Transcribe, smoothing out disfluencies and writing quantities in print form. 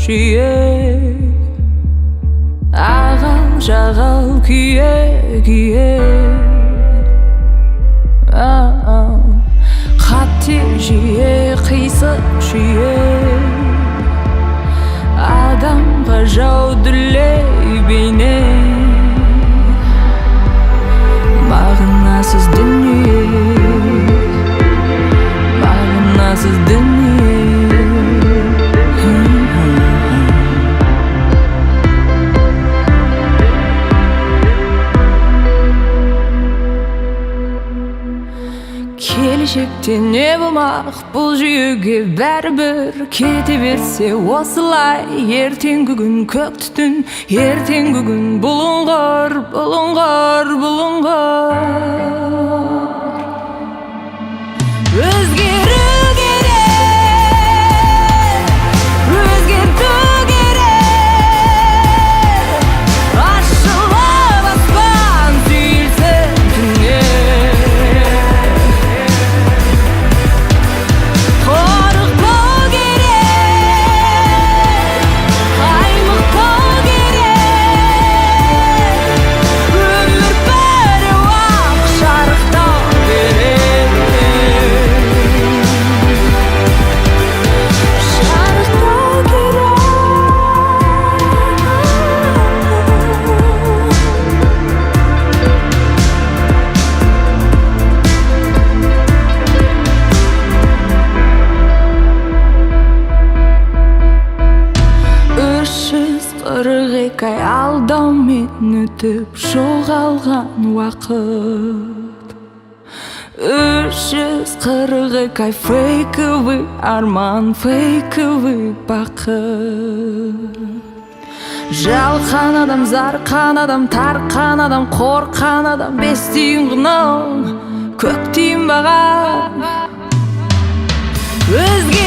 жиі, ағал-жағал күйе қате жиі, қисық жиі, адамға жау дүлей бейне, мағынасыз дүние, мағынасыз дүние. Келешекте не болмақ, бұл жүйеге бәрібір кете берсе осылай. Ертеңгі күн көк түтін, ертеңгі күн бұлыңғыр, бұлыңғыр, бұлыңғыр. Өзгеру керек, өзгерту керек, ашылып аспан түйілсін түннен. Қорықпау керек, қаймықпау керек, өмір біреу-ақ шарықтау керек. Ай алдаумен өтіп жоғалған уақыт, 342 ай фейковый арман, фейковый бақыт. Жалқан адам, зарқан адам, тарқан адам, қорқан адам, 5 тиын құнын, көк тиын бағам. Өзге